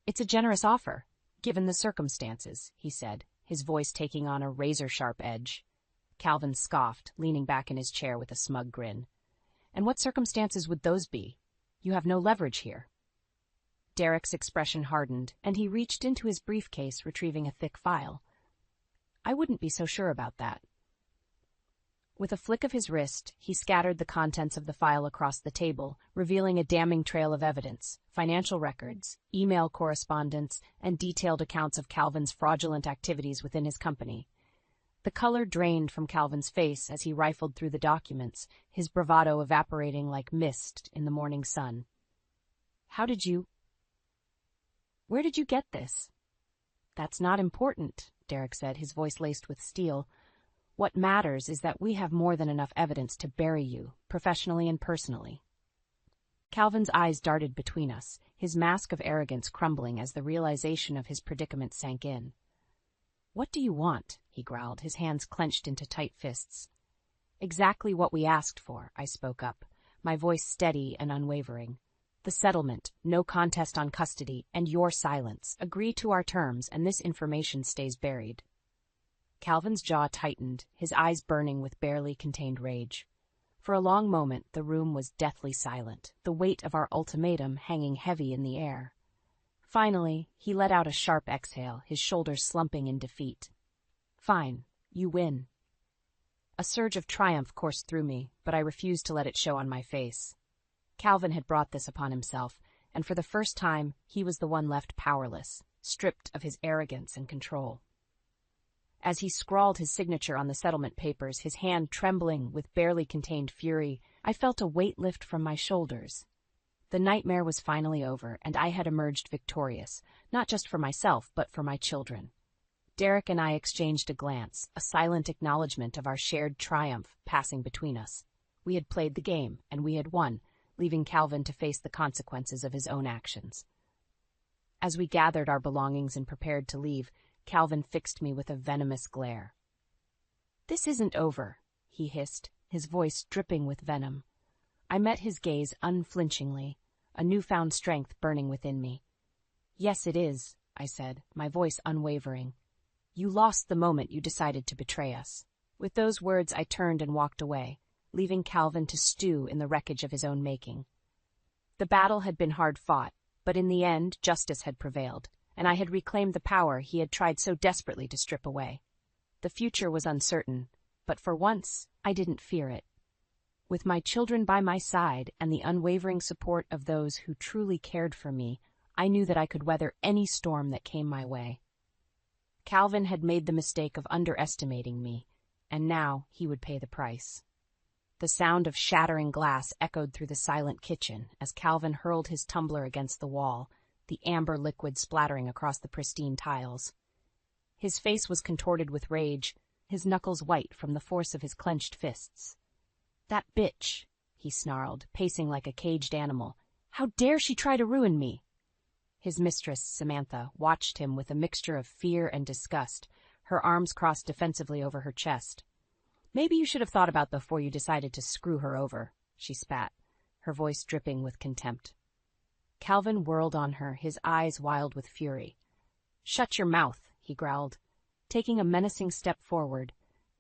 "It's a generous offer, given the circumstances," he said, his voice taking on a razor-sharp edge. Calvin scoffed, leaning back in his chair with a smug grin. "And what circumstances would those be? You have no leverage here." Derek's expression hardened, and he reached into his briefcase, retrieving a thick file. "I wouldn't be so sure about that." With a flick of his wrist, he scattered the contents of the file across the table, revealing a damning trail of evidence: financial records, email correspondence, and detailed accounts of Calvin's fraudulent activities within his company. The color drained from Calvin's face as he rifled through the documents, his bravado evaporating like mist in the morning sun. Where did you get this? That's not important, Derek said, his voice laced with steel. What matters is that we have more than enough evidence to bury you, professionally and personally. Calvin's eyes darted between us, his mask of arrogance crumbling as the realization of his predicament sank in. What do you want? He growled, his hands clenched into tight fists. Exactly what we asked for, I spoke up, my voice steady and unwavering. The settlement, no contest on custody, and your silence. Agree to our terms, and this information stays buried. Calvin's jaw tightened, his eyes burning with barely contained rage. For a long moment, the room was deathly silent, the weight of our ultimatum hanging heavy in the air. Finally, he let out a sharp exhale, his shoulders slumping in defeat. Fine, you win. A surge of triumph coursed through me, but I refused to let it show on my face. Calvin had brought this upon himself, and for the first time, he was the one left powerless, stripped of his arrogance and control. As he scrawled his signature on the settlement papers, his hand trembling with barely contained fury, I felt a weight lift from my shoulders. The nightmare was finally over, and I had emerged victorious, not just for myself, but for my children. Derek and I exchanged a glance, a silent acknowledgement of our shared triumph passing between us. We had played the game, and we had won, leaving Calvin to face the consequences of his own actions. As we gathered our belongings and prepared to leave, Calvin fixed me with a venomous glare. "This isn't over," he hissed, his voice dripping with venom. I met his gaze unflinchingly, a newfound strength burning within me. "Yes, it is," I said, my voice unwavering. "You lost the moment you decided to betray us." With those words, I turned and walked away, leaving Calvin to stew in the wreckage of his own making. The battle had been hard fought, but in the end, justice had prevailed, and I had reclaimed the power he had tried so desperately to strip away. The future was uncertain, but for once, I didn't fear it. With my children by my side and the unwavering support of those who truly cared for me, I knew that I could weather any storm that came my way. Calvin had made the mistake of underestimating me, and now he would pay the price. The sound of shattering glass echoed through the silent kitchen as Calvin hurled his tumbler against the wall, the amber liquid splattering across the pristine tiles. His face was contorted with rage, his knuckles white from the force of his clenched fists. "That bitch," he snarled, pacing like a caged animal. "How dare she try to ruin me?" His mistress, Samantha, watched him with a mixture of fear and disgust, her arms crossed defensively over her chest. "Maybe you should have thought about before you decided to screw her over," she spat, her voice dripping with contempt. Calvin whirled on her, his eyes wild with fury. "Shut your mouth," he growled, taking a menacing step forward.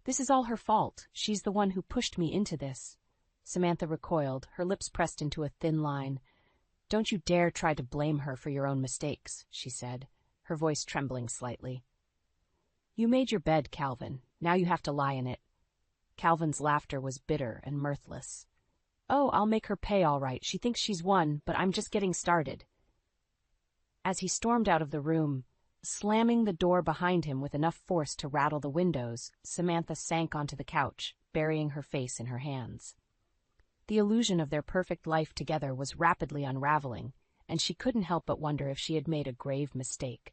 "This is all her fault. She's the one who pushed me into this." Samantha recoiled, her lips pressed into a thin line. "Don't you dare try to blame her for your own mistakes," she said, her voice trembling slightly. "You made your bed, Calvin. Now you have to lie in it." Calvin's laughter was bitter and mirthless. "Oh, I'll make her pay all right. She thinks she's won, but I'm just getting started." As he stormed out of the room, slamming the door behind him with enough force to rattle the windows, Samantha sank onto the couch, burying her face in her hands. The illusion of their perfect life together was rapidly unraveling, and she couldn't help but wonder if she had made a grave mistake.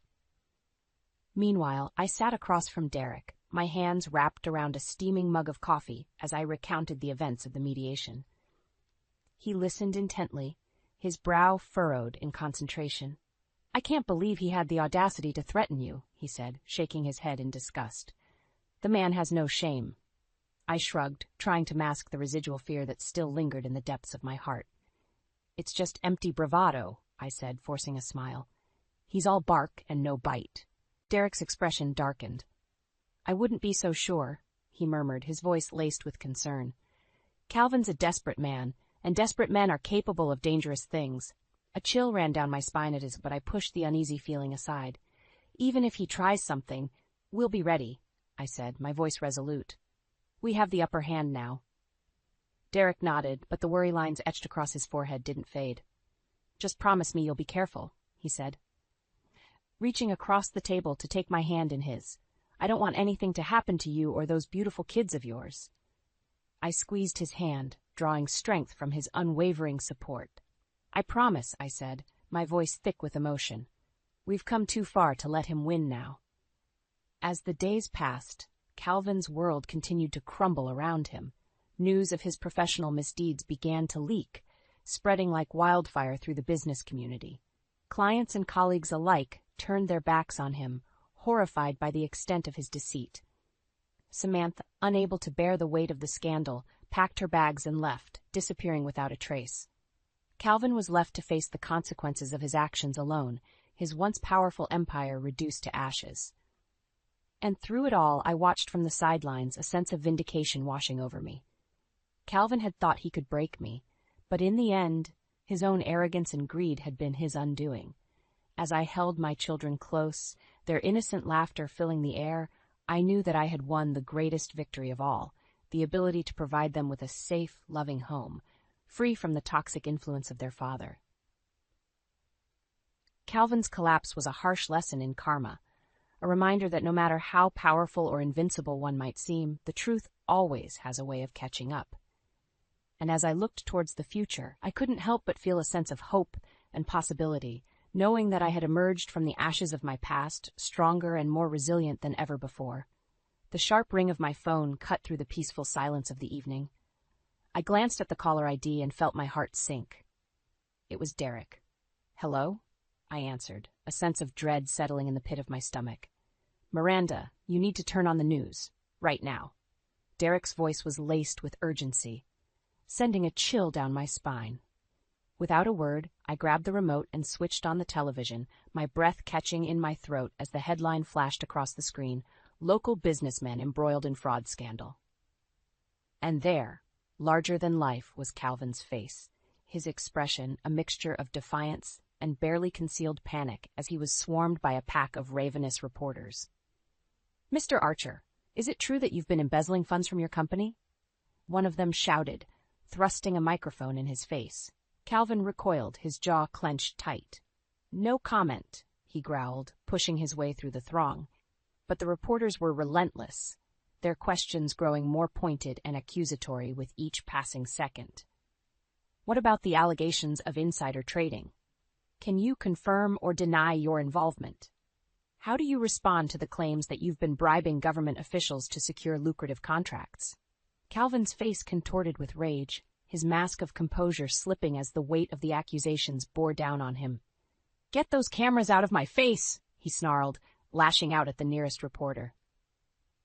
Meanwhile, I sat across from Derek, my hands wrapped around a steaming mug of coffee as I recounted the events of the mediation. He listened intently, his brow furrowed in concentration. "I can't believe he had the audacity to threaten you," he said, shaking his head in disgust. "The man has no shame." I shrugged, trying to mask the residual fear that still lingered in the depths of my heart. "It's just empty bravado," I said, forcing a smile. "He's all bark and no bite." Derek's expression darkened. "I wouldn't be so sure," he murmured, his voice laced with concern. "Calvin's a desperate man, and desperate men are capable of dangerous things." A chill ran down my spine at his, but I pushed the uneasy feeling aside. "Even if he tries something, we'll be ready," I said, my voice resolute. We have the upper hand now. Derek nodded, but the worry lines etched across his forehead didn't fade. Just promise me you'll be careful, he said, reaching across the table to take my hand in his. I don't want anything to happen to you or those beautiful kids of yours. I squeezed his hand, drawing strength from his unwavering support. I promise, I said, my voice thick with emotion. We've come too far to let him win now. As the days passed, Calvin's world continued to crumble around him. News of his professional misdeeds began to leak, spreading like wildfire through the business community. Clients and colleagues alike turned their backs on him, horrified by the extent of his deceit. Samantha, unable to bear the weight of the scandal, packed her bags and left, disappearing without a trace. Calvin was left to face the consequences of his actions alone, his once powerful empire reduced to ashes. And through it all, I watched from the sidelines, a sense of vindication washing over me. Calvin had thought he could break me, but in the end, his own arrogance and greed had been his undoing. As I held my children close, their innocent laughter filling the air, I knew that I had won the greatest victory of all, the ability to provide them with a safe, loving home, free from the toxic influence of their father. Calvin's collapse was a harsh lesson in karma, a reminder that no matter how powerful or invincible one might seem, the truth always has a way of catching up. And as I looked towards the future, I couldn't help but feel a sense of hope and possibility, knowing that I had emerged from the ashes of my past, stronger and more resilient than ever before. The sharp ring of my phone cut through the peaceful silence of the evening. I glanced at the caller ID and felt my heart sink. It was Derek. "Hello?" I answered, a sense of dread settling in the pit of my stomach. "Miranda, you need to turn on the news. Right now." Derek's voice was laced with urgency, sending a chill down my spine. Without a word, I grabbed the remote and switched on the television, my breath catching in my throat as the headline flashed across the screen, "Local businessmen embroiled in fraud scandal." And there, larger than life, was Calvin's face, his expression a mixture of defiance and barely concealed panic as he was swarmed by a pack of ravenous reporters. "Mr. Archer, is it true that you've been embezzling funds from your company?" One of them shouted, thrusting a microphone in his face. Calvin recoiled, his jaw clenched tight. "No comment," he growled, pushing his way through the throng. But the reporters were relentless, their questions growing more pointed and accusatory with each passing second. "What about the allegations of insider trading? Can you confirm or deny your involvement? How do you respond to the claims that you've been bribing government officials to secure lucrative contracts?" Calvin's face contorted with rage, his mask of composure slipping as the weight of the accusations bore down on him. "Get those cameras out of my face!" he snarled, lashing out at the nearest reporter.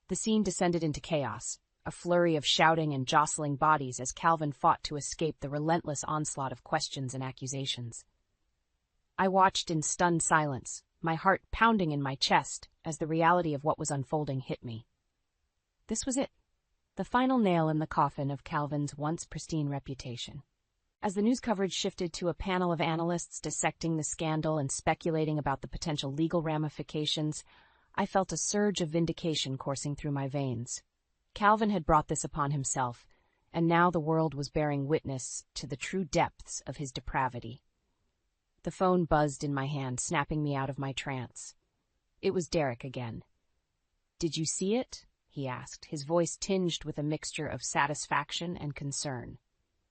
The scene descended into chaos, a flurry of shouting and jostling bodies as Calvin fought to escape the relentless onslaught of questions and accusations. I watched in stunned silence, my heart pounding in my chest as the reality of what was unfolding hit me. This was it, the final nail in the coffin of Calvin's once pristine reputation. As the news coverage shifted to a panel of analysts dissecting the scandal and speculating about the potential legal ramifications, I felt a surge of vindication coursing through my veins. Calvin had brought this upon himself, and now the world was bearing witness to the true depths of his depravity. The phone buzzed in my hand, snapping me out of my trance. It was Derek again. "Did you see it?" he asked, his voice tinged with a mixture of satisfaction and concern.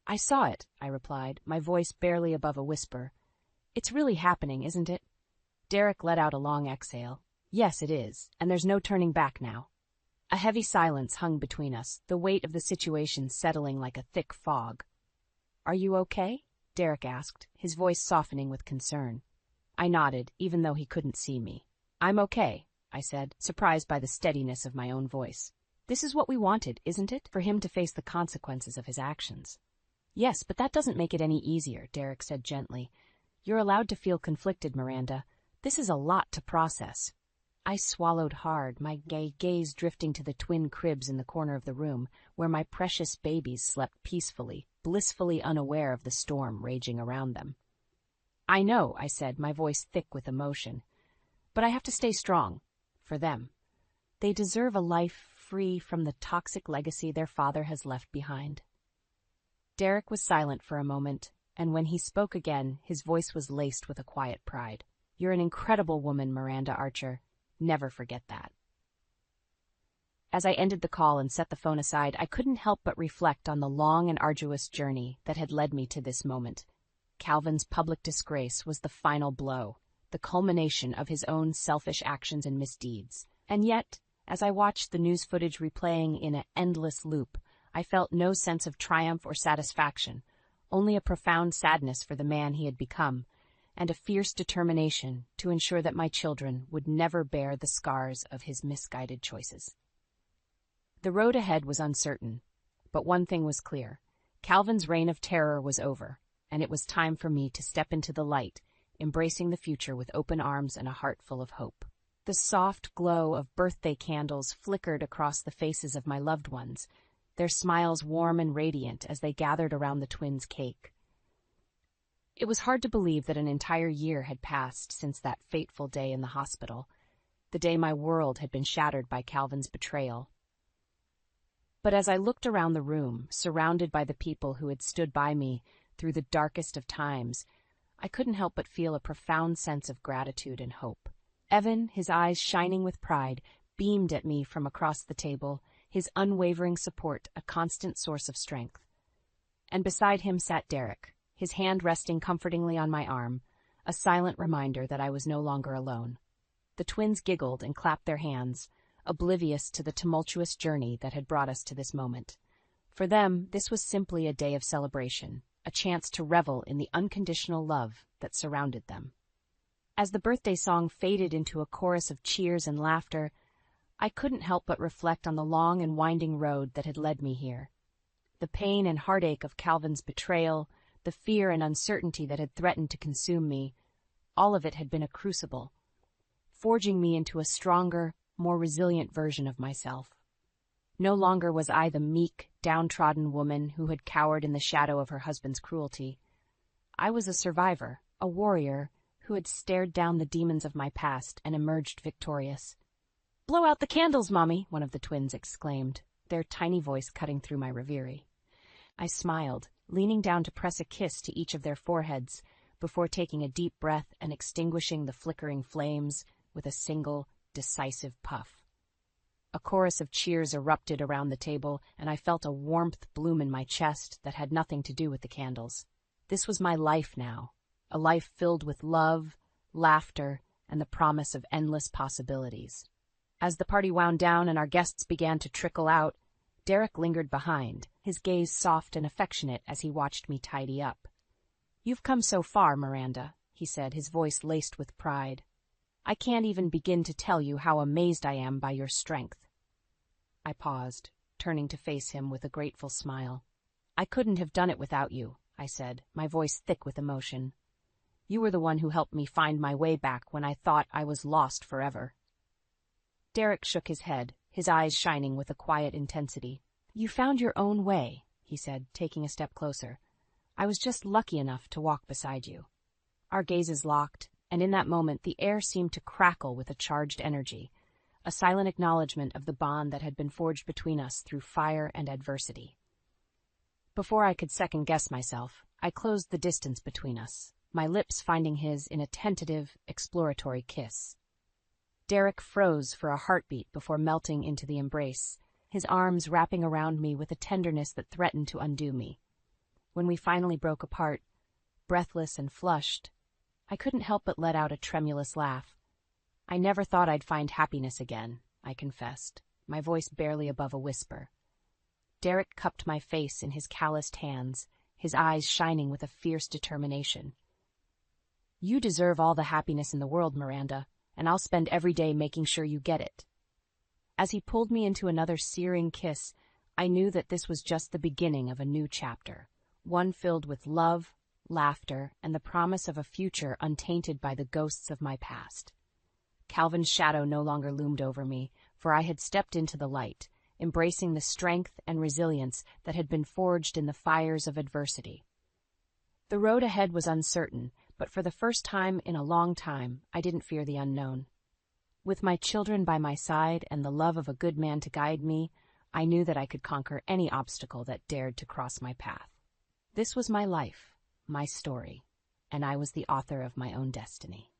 "I saw it," I replied, my voice barely above a whisper. "It's really happening, isn't it?" Derek let out a long exhale. "Yes, it is, and there's no turning back now." A heavy silence hung between us, the weight of the situation settling like a thick fog. "Are you okay?" Derek asked, his voice softening with concern. I nodded, even though he couldn't see me. "I'm okay," I said, surprised by the steadiness of my own voice. "This is what we wanted, isn't it? For him to face the consequences of his actions." "Yes, but that doesn't make it any easier," Derek said gently. "You're allowed to feel conflicted, Miranda. This is a lot to process." I swallowed hard, my gaze drifting to the twin cribs in the corner of the room, where my precious babies slept peacefully, blissfully unaware of the storm raging around them. "I know," I said, my voice thick with emotion. "But I have to stay strong. For them. They deserve a life free from the toxic legacy their father has left behind. Derek was silent for a moment, and when he spoke again, his voice was laced with a quiet pride. "You're an incredible woman, Miranda Archer. Never forget that." As I ended the call and set the phone aside, I couldn't help but reflect on the long and arduous journey that had led me to this moment. Calvin's public disgrace was the final blow, the culmination of his own selfish actions and misdeeds. And yet, as I watched the news footage replaying in an endless loop, I felt no sense of triumph or satisfaction, only a profound sadness for the man he had become, and a fierce determination to ensure that my children would never bear the scars of his misguided choices. The road ahead was uncertain, but one thing was clear. Calvin's reign of terror was over, and it was time for me to step into the light, embracing the future with open arms and a heart full of hope. The soft glow of birthday candles flickered across the faces of my loved ones, their smiles warm and radiant as they gathered around the twins' cake. It was hard to believe that an entire year had passed since that fateful day in the hospital, the day my world had been shattered by Calvin's betrayal. But as I looked around the room, surrounded by the people who had stood by me through the darkest of times, I couldn't help but feel a profound sense of gratitude and hope. Evan, his eyes shining with pride, beamed at me from across the table, his unwavering support a constant source of strength. And beside him sat Derek, his hand resting comfortingly on my arm, a silent reminder that I was no longer alone. The twins giggled and clapped their hands, oblivious to the tumultuous journey that had brought us to this moment. For them, this was simply a day of celebration, a chance to revel in the unconditional love that surrounded them. As the birthday song faded into a chorus of cheers and laughter, I couldn't help but reflect on the long and winding road that had led me here. The pain and heartache of Calvin's betrayal, the fear and uncertainty that had threatened to consume me, all of it had been a crucible, forging me into a stronger, more resilient version of myself. No longer was I the meek, downtrodden woman who had cowered in the shadow of her husband's cruelty. I was a survivor, a warrior, who had stared down the demons of my past and emerged victorious. "Blow out the candles, Mommy," one of the twins exclaimed, their tiny voice cutting through my reverie. I smiled, leaning down to press a kiss to each of their foreheads before taking a deep breath and extinguishing the flickering flames with a single, decisive puff. A chorus of cheers erupted around the table, and I felt a warmth bloom in my chest that had nothing to do with the candles. This was my life now, a life filled with love, laughter, and the promise of endless possibilities. As the party wound down and our guests began to trickle out, Derek lingered behind, his gaze soft and affectionate as he watched me tidy up. "You've come so far, Miranda," he said, his voice laced with pride. "I can't even begin to tell you how amazed I am by your strength." I paused, turning to face him with a grateful smile. "I couldn't have done it without you," I said, my voice thick with emotion. "You were the one who helped me find my way back when I thought I was lost forever." Derek shook his head, his eyes shining with a quiet intensity. "You found your own way," he said, taking a step closer. "I was just lucky enough to walk beside you." Our gazes locked, and in that moment the air seemed to crackle with a charged energy, a silent acknowledgement of the bond that had been forged between us through fire and adversity. Before I could second-guess myself, I closed the distance between us, my lips finding his in a tentative, exploratory kiss. Derek froze for a heartbeat before melting into the embrace, his arms wrapping around me with a tenderness that threatened to undo me. When we finally broke apart, breathless and flushed, I couldn't help but let out a tremulous laugh. I never thought I'd find happiness again, I confessed, my voice barely above a whisper. Derek cupped my face in his calloused hands, his eyes shining with a fierce determination. "You deserve all the happiness in the world, Miranda, and I'll spend every day making sure you get it." As he pulled me into another searing kiss, I knew that this was just the beginning of a new chapter, one filled with love, laughter, and the promise of a future untainted by the ghosts of my past. Calvin's shadow no longer loomed over me, for I had stepped into the light, embracing the strength and resilience that had been forged in the fires of adversity. The road ahead was uncertain, but for the first time in a long time, I didn't fear the unknown. With my children by my side and the love of a good man to guide me, I knew that I could conquer any obstacle that dared to cross my path. This was my life, my story, and I was the author of my own destiny.